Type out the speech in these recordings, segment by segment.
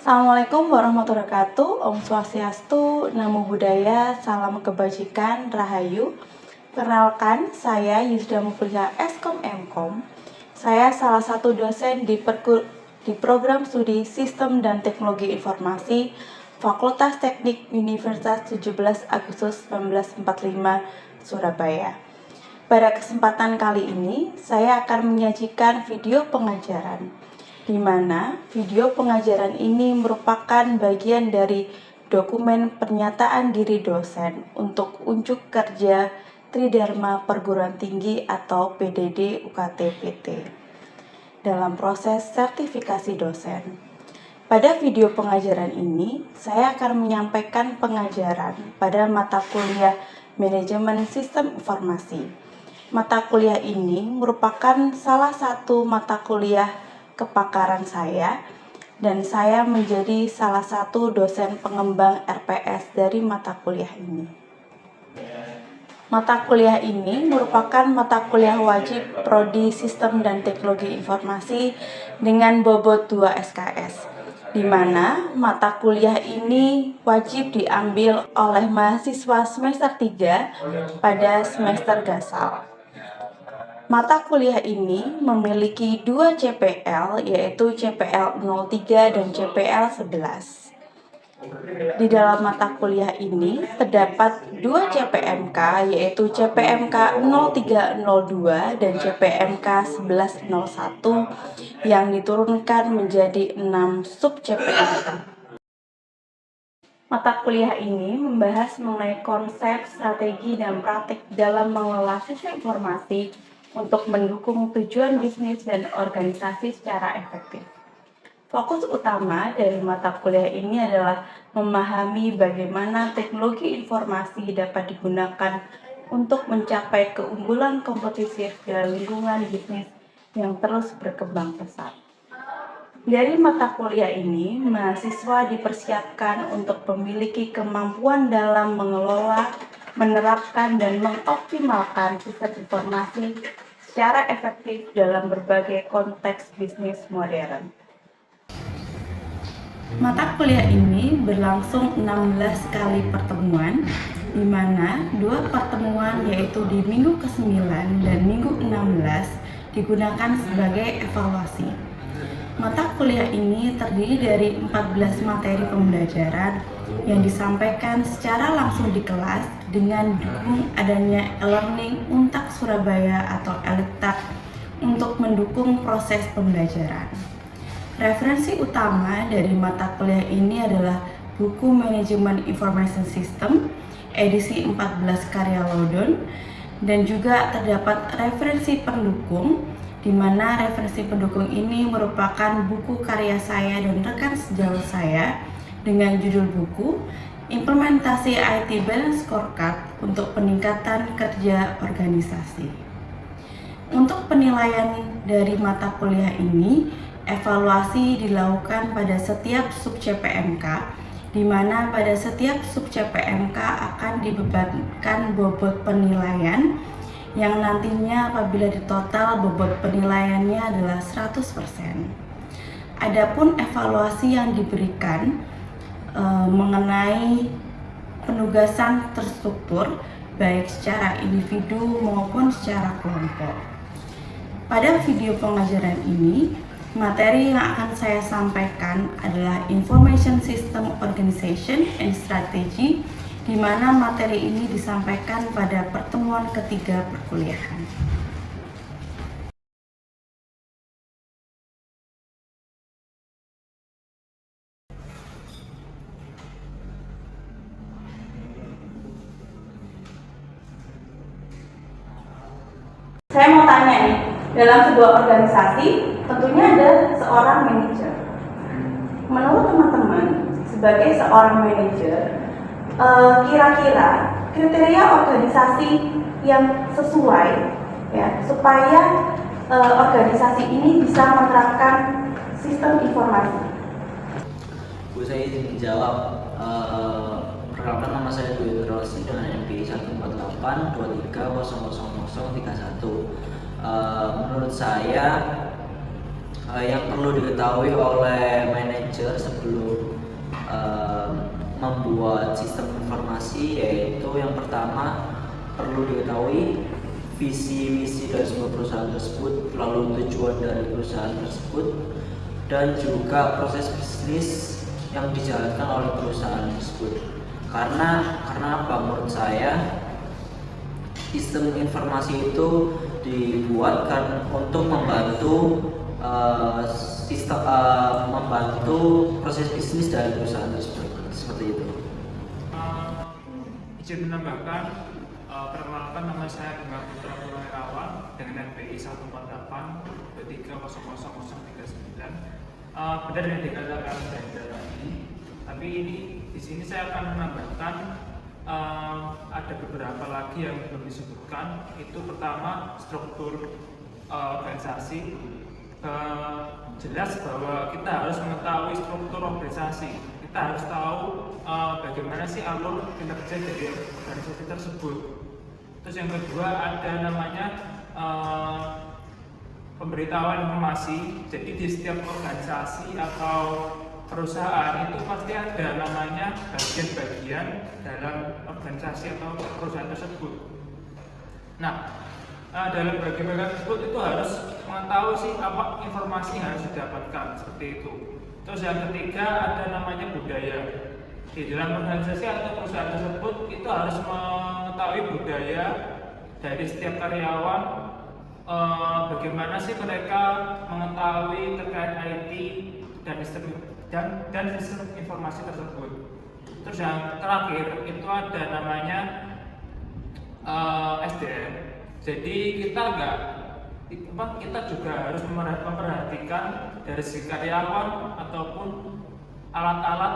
Assalamualaikum warahmatullahi wabarakatuh. Om Swastiastu, Namo Buddhaya, Salam Kebajikan, Rahayu. Perkenalkan, saya Yusda Mufliha Eskom Mkom. Saya salah satu dosen di program studi Sistem dan Teknologi Informasi Fakultas Teknik Universitas 17 Agustus 1945 Surabaya. Pada kesempatan kali ini, saya akan menyajikan video pengajaran, di mana video pengajaran ini merupakan bagian dari dokumen pernyataan diri dosen untuk unjuk kerja Tridharma Perguruan Tinggi atau PDD UKT PT dalam proses sertifikasi dosen. Pada video pengajaran ini, saya akan menyampaikan pengajaran pada mata kuliah Manajemen Sistem Informasi. Mata kuliah ini merupakan salah satu mata kuliah kepakaran saya, dan saya menjadi salah satu dosen pengembang RPS dari mata kuliah ini. Mata kuliah ini merupakan mata kuliah wajib Prodi Sistem dan Teknologi Informasi dengan bobot 2 SKS, di mana mata kuliah ini wajib diambil oleh mahasiswa semester 3 pada semester gasal. Mata kuliah ini memiliki 2 CPL, yaitu CPL 03 dan CPL 11. Di dalam mata kuliah ini terdapat 2 CPMK, yaitu CPMK 0302 dan CPMK 1101 yang diturunkan menjadi 6 sub CPMK. Mata kuliah ini membahas mengenai konsep, strategi, dan praktik dalam mengelola sistem informasi untuk mendukung tujuan bisnis dan organisasi secara efektif. Fokus utama dari mata kuliah ini adalah memahami bagaimana teknologi informasi dapat digunakan untuk mencapai keunggulan kompetitif dalam lingkungan bisnis yang terus berkembang pesat. Dari mata kuliah ini, mahasiswa dipersiapkan untuk memiliki kemampuan dalam mengelola, menerapkan, dan mengoptimalkan sistem informasi secara efektif dalam berbagai konteks bisnis modern. Mata kuliah ini berlangsung 16 kali pertemuan, di mana 2 pertemuan yaitu di minggu ke-9 dan minggu 16 digunakan sebagai evaluasi. Mata kuliah ini terdiri dari 14 materi pembelajaran yang disampaikan secara langsung di kelas dengan didukung adanya e-learning Untak Surabaya atau ELITAK untuk mendukung proses pembelajaran. Referensi utama dari mata kuliah ini adalah buku Manajemen Information System edisi 14 karya Loudon, dan juga terdapat referensi pendukung, di mana referensi pendukung ini merupakan buku karya saya dan rekan sejauh saya dengan judul buku Implementasi IT Balance Scorecard untuk Peningkatan Kerja Organisasi. Untuk penilaian dari mata kuliah ini, evaluasi dilakukan pada setiap sub CPMK, di mana pada setiap sub CPMK akan dibebankan bobot penilaian yang nantinya apabila ditotal bobot penilaiannya adalah 100%. Adapun evaluasi yang diberikan mengenai penugasan terstruktur baik secara individu maupun secara kelompok. Pada video pengajaran ini, materi yang akan saya sampaikan adalah Information System Organization and Strategy, di mana materi ini disampaikan pada pertemuan ketiga perkuliahan. Saya mau tanya nih, dalam sebuah organisasi tentunya ada seorang manajer. Menurut teman-teman, sebagai seorang manajer, kira-kira kriteria organisasi yang sesuai ya supaya organisasi ini bisa menerapkan sistem informasi? Bu, saya izin menjawab. Perkenalkan, nama saya Dwi Rosi dengan NPI 14823000031. Menurut saya yang perlu diketahui oleh manajer sebelum membuat sistem informasi, yaitu yang pertama perlu diketahui visi misi dari sebuah perusahaan tersebut, lalu tujuan dari perusahaan tersebut, dan juga proses bisnis yang dijalankan oleh perusahaan tersebut. Karena apa, menurut saya sistem informasi itu dibuatkan untuk membantu membantu proses bisnis dari perusahaan tersebut, seperti itu. Izin menambahkan, perkenalkan, nama saya Bima Putra Purnawirawan dengan NPI 14823000039. Benar yang dikatakan Hendra tadi, tapi di sini saya akan menambahkan ada beberapa lagi yang belum disebutkan. Itu pertama, struktur organisasi. Jelas bahwa kita harus mengetahui struktur organisasi. Kita harus tahu bagaimana sih alur kinerja dari organisasi tersebut. Terus yang kedua, ada namanya pemberitahuan informasi. Jadi di setiap organisasi atau perusahaan itu pasti ada namanya bagian-bagian dalam organisasi atau perusahaan tersebut. Nah, dalam bagian-bagian tersebut itu harus mengetahui sih apa informasi yang harus didapatkan, seperti itu. Terus yang ketiga, ada namanya budaya. Di dalam organisasi atau perusahaan tersebut itu harus mengetahui budaya dari setiap karyawan, bagaimana sih mereka mengetahui terkait IT dan sistem informasi tersebut. Terus yang terakhir itu ada namanya SDM. Jadi kita juga harus memperhatikan dari segi karyawan ataupun alat-alat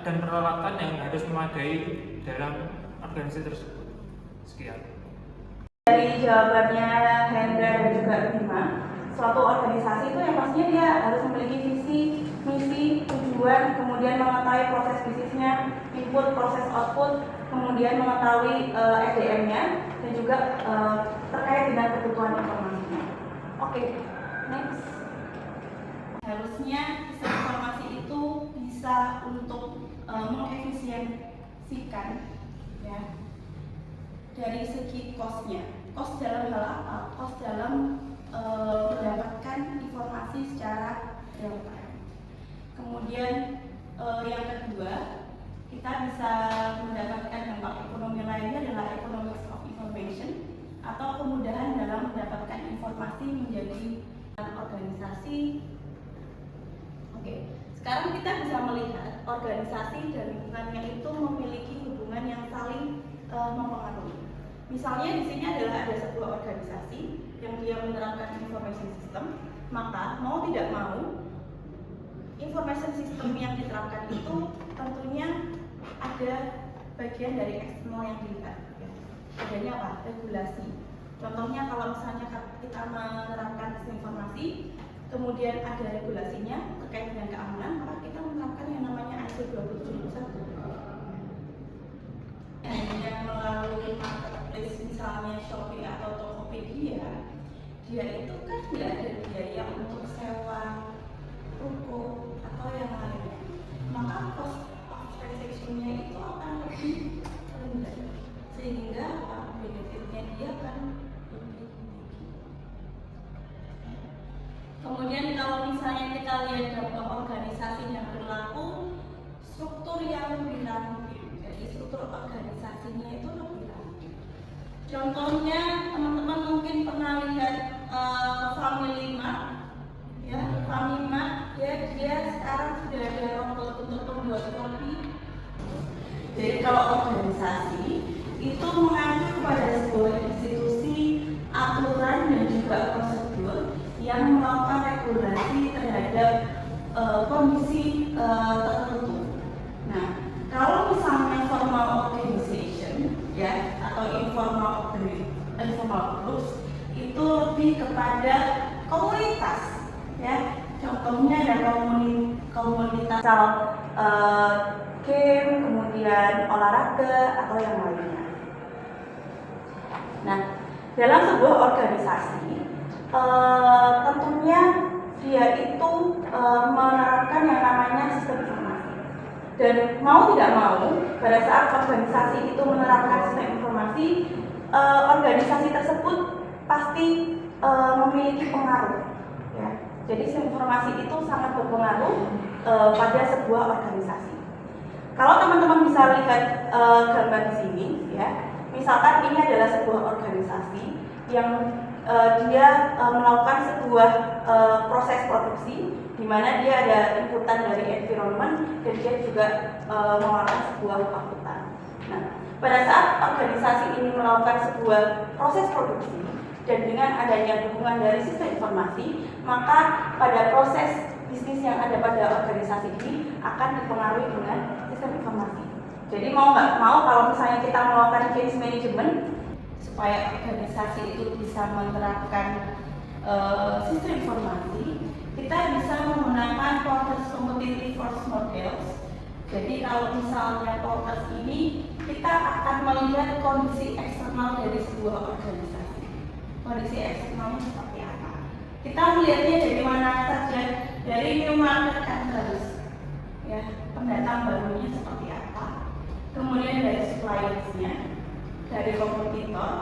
dan peralatan yang harus memadai dalam organisasi tersebut. Sekian. Dari jawabannya Hendra dan juga Bima, suatu organisasi itu yang pastinya dia harus memiliki visi, misi, tujuan, kemudian mengetahui proses bisnisnya, input, proses output, kemudian mengetahui SDM-nya, dan juga terkait dengan kebutuhan informasinya. Oke, next. Harusnya sistem informasi itu bisa untuk mengefisiensikan, ya, dari segi cost-nya. Cost dalam hal apa? Cost dalam mendapatkan informasi secara real time. Kemudian yang kedua, kita bisa mendapatkan dampak ekonomi lainnya adalah economics of information atau kemudahan dalam mendapatkan informasi menjadi organisasi. Oke, sekarang kita bisa melihat organisasi dan lingkungannya itu memiliki hubungan yang saling mempengaruhi. Misalnya di sini adalah ada sebuah organisasi yang dia menerapkan information system, maka mau tidak mau information system yang diterapkan itu tentunya ada bagian dari eksternal yang dilihat. Adanya apa? Regulasi. Contohnya kalau misalnya kita menerapkan sistem informasi, kemudian ada regulasinya terkait dengan keamanan, maka kita menerapkan yang namanya ISO 27001. Yang melalui marketplace misalnya Shopee atau Tokopedia, dia itu kan tidak ada biaya untuk sewa ruko atau yang lainnya, maka cost of transaction-nya itu akan lebih rendah, sehingga benefitnya dia akan lebih tinggi. Kemudian kalau misalnya kita lihat dampak organisasi yang berlaku, struktur yang lebih ramping, jadi struktur organisasinya itu lebih ramping. Contohnya teman-teman mungkin pernah lihat Family Mart, ya, Family Mart, ya, dia sekarang sudah ada robot untuk membuat kopi. Jadi kalau organisasi itu mengacu kepada sebuah institusi, aturan dan juga prosedur yang melakukan regulasi terhadap kondisi tertentu. Nah, kalau misalnya formal organization, ya, atau informal groups, itu lebih kepada komunitas, ya. Contohnya ada komunitas game, kemudian olahraga atau yang lainnya. Nah, dalam sebuah organisasi tentunya dia itu menerapkan yang namanya sistem informasi. Dan mau tidak mau, pada saat organisasi itu menerapkan sistem informasi, organisasi tersebut pasti memiliki pengaruh. Ya. Jadi sistem informasi itu sangat berpengaruh pada sebuah organisasi. Kalau teman-teman bisa lihat gambar di sini, ya, misalkan ini adalah sebuah organisasi yang dia melakukan sebuah proses produksi, di mana dia ada inputan dari environment dan dia juga mengeluarkan sebuah outputan. Nah, pada saat organisasi ini melakukan sebuah proses produksi dan dengan adanya dukungan dari sistem informasi, maka pada proses bisnis yang ada pada organisasi ini akan dipengaruhi dengan sistem informasi. Jadi mau nggak mau, kalau misalnya kita melakukan change management supaya organisasi itu bisa menerapkan sistem informasi, kita bisa menggunakan Porter's Competitive Force Models. Jadi kalau misalnya Porter's ini, kita akan melihat kondisi eksternal dari sebuah organisasi. Kondisi eksternalnya seperti apa? Kita melihatnya dari mana saja, dari new market entries, ya, pendatang barunya seperti apa, kemudian dari suppliersnya, dari kompetitor,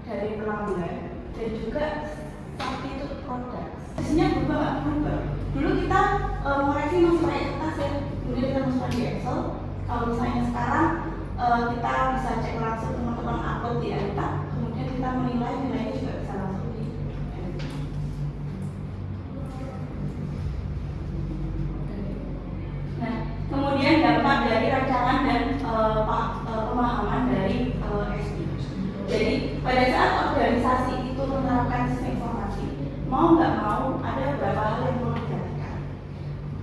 dari pelanggan, dan juga substitute product. Isinya berubah nggak berubah. Dulu kita mengoreksi masih pakai kertas ya, kemudian kita masukkan di Excel. Kalau misalnya sekarang kita bisa cek langsung, teman-teman upload di Alta, kemudian kita menilai nilainya juga bisa langsung di Alta. Nah, kemudian dampak dari rancangan dan pemahaman dari SD. Jadi pada saat organisasi itu menerapkan sistem informasi, mau nggak mau ada beberapa hal yang perlu diperhatikan.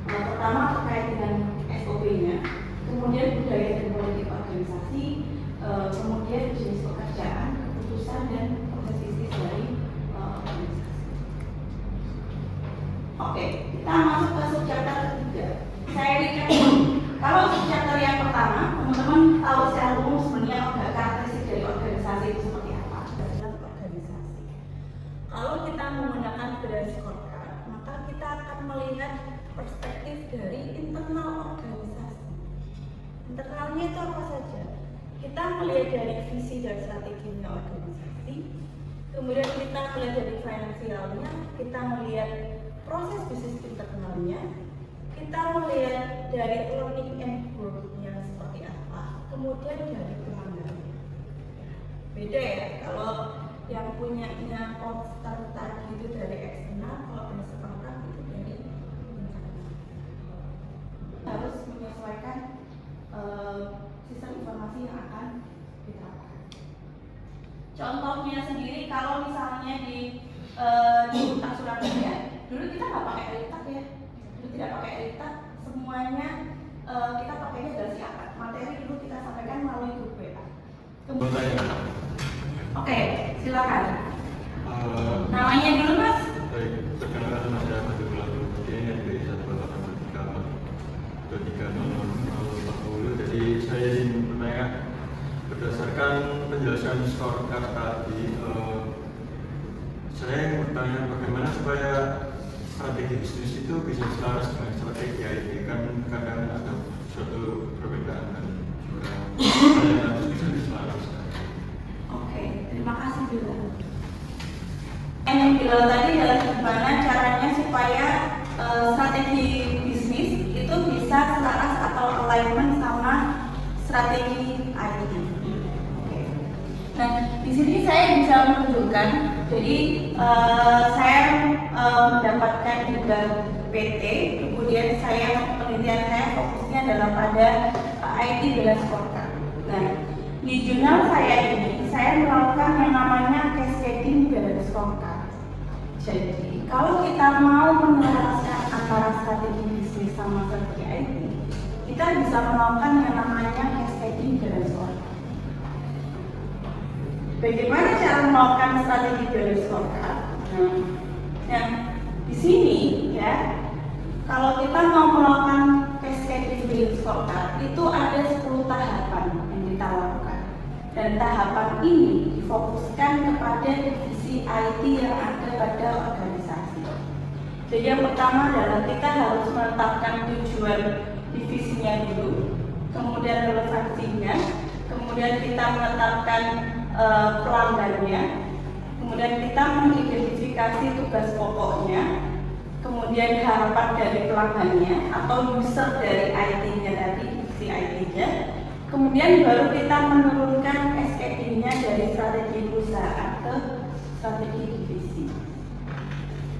Pertama terkait dengan SOP-nya, kemudian budaya dan politik organisasi, kemudian jenis pekerjaan, keputusan dan proses bisnis dari organisasi. Oke, kita masuk ke subchapter ketiga. Saya recap dulu. Kalau subchapter yang pertama, teman-teman tahu secara umum sebenarnya karakteristik dari organisasi itu seperti apa. Organisasi. Kalau kita menggunakan bedah scorecard, maka kita akan melihat perspektif dari internal organisasi. Internalnya itu apa saja? Kita melihat dari visi dan strateginya organisasi, kemudian kita melihat dari finansialnya, kita melihat proses bisnis internalnya, kita melihat dari learning and growth-nya seperti apa, kemudian dari pelanggannya. Beda ya, kalau yang punyanya poster tadi itu dari eksternal, kalau berdasarkan orang itu dari internal. Harus menyesuaikan sistem informasi yang akan diterapkan. Contohnya sendiri, kalau misalnya di Unpad Surabaya, dulu kita nggak pakai elitak ya, dulu tidak pakai elitak, semuanya kita pakainya dari akad. Materi dulu kita sampaikan melalui grup WA. Oke, silakan. Namanya dulu Mas. Baik, perkenalkan nama saya Mas Jumlah ini dari 183 Jadi saya ingin bertanya berdasarkan penjelasan scorecard tadi, saya ingin bertanya bagaimana supaya strategi bisnis itu bisa selaras dengan strategi IT, kan kadang ada suatu perbedaan dan juga harus bisa diselaraskan. Oke, terima kasih Bila. Yang Bila tadi adalah gimana caranya supaya strategi bisnis itu bisa selaras atau alignment sama strategi IT. Oke. Nah, di sini saya bisa menunjukkan. Jadi saya mendapatkan juga PT, kemudian penelitian saya fokusnya adalah pada IT dan scorecard. Nah, di jurnal saya ini saya melakukan yang namanya cascading dan scorecard. Jadi kalau kita mau menelaraskan antara strategi bisnis sama strategi IT, kita bisa melakukan yang namanya cascading dan scorecard. Bagaimana cara melakukan strategi dari scorecard? Nah, di sini ya, kalau kita mau melakukan cascading dari scorecard, itu ada 10 tahapan yang kita lakukan. Dan tahapan ini difokuskan kepada divisi IT yang ada pada organisasi. Jadi yang pertama adalah kita harus menetapkan tujuan divisinya dulu, kemudian relevansinya, kemudian kita menetapkan pelanggannya, kemudian kita mengidentifikasi tugas pokoknya, kemudian harapan dari pelanggannya atau user dari IT-nya tadi, divisi IT-nya, kemudian baru kita menurunkan SKD-nya dari strategi perusahaan ke strategi divisi.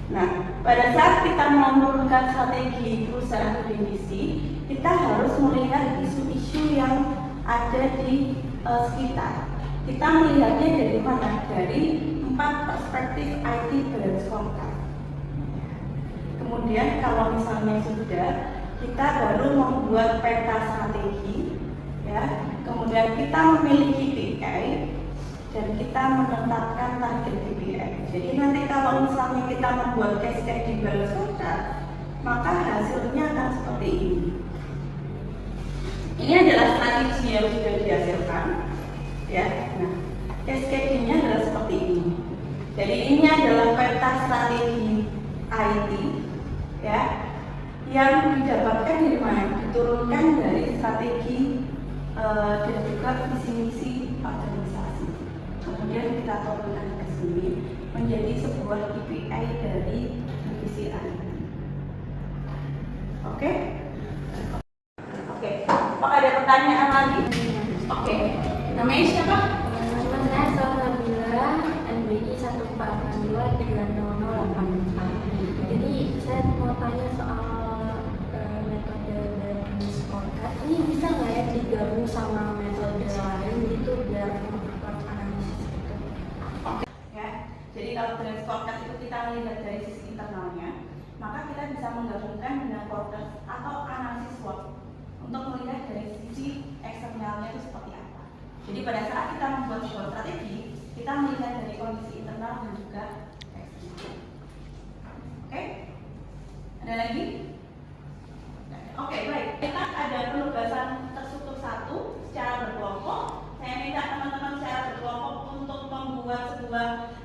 Nah, pada saat kita menurunkan strategi perusahaan ke divisi, kita harus melihat isu-isu yang ada di sekitar. Kita melihatnya dari mana? Dari 4 perspektif IT balance scorecard. Kemudian kalau misalnya sudah, kita baru membuat peta strategi, ya. Kemudian kita memiliki KPI dan kita menetapkan target KPI. Jadi nanti kalau misalnya kita membuat cascade di balance scorecard, maka hasilnya akan seperti ini. Ini adalah strategi yang sudah dihasilkan, ya. Nah, cascade-nya adalah seperti ini. Jadi ini adalah peta strategi IT, ya, yang didapatkan dari mana? Diturunkan dari strategi dan juga visi misi organisasi. Kemudian kita turunkan ke sini menjadi sebuah KPI dari divisi IT. Oke? Oke. Apakah ada pertanyaan lagi? Oke. Namanya siapa? Nama saya Salabila, NBI 1423008. Jadi saya mau tanya soal metode dari scorecard. Ini bisa nggak ya digabung sama metode lain gitu biar memperkuat analisis gitu? Oke. Ya. Jadi kalau dari scorecard itu kita melihat dari sisi internalnya, maka kita bisa menggabungkan dengan forecast atau analisis SWOT untuk melihat dari sisi eksternalnya itu seperti apa. Jadi pada saat kita membuat sebuah strategi, kita melihat dari kondisi internal dan juga eksternal. Oke? Ada lagi? Oke, baik. Kita ada penugasan terstruktur 1 secara berkelompok. Saya minta teman-teman secara berkelompok untuk membuat sebuah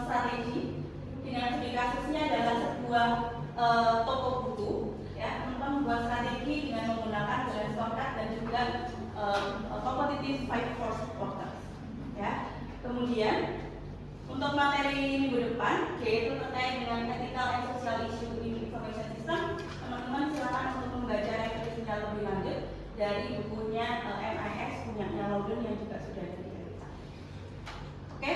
strategi. Dengan studi kasusnya adalah sebuah toko buku. Ya, teman-teman membuat strategi dengan menggunakan balance scorecard dan juga competitive fight for supporters. Ya, kemudian untuk materi minggu depan, yaitu terkait dengan ethical and social issue in information system, teman-teman silakan untuk membaca referensinya lebih lanjut dari bukunya MIS punya Lauden yang juga sudah ada di kita. Oke,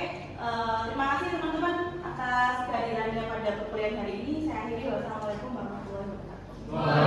terima kasih teman-teman atas kehadirannya pada perkuliahan hari ini. Saya akhiri, wassalamualaikum warahmatullahi wabarakatuh.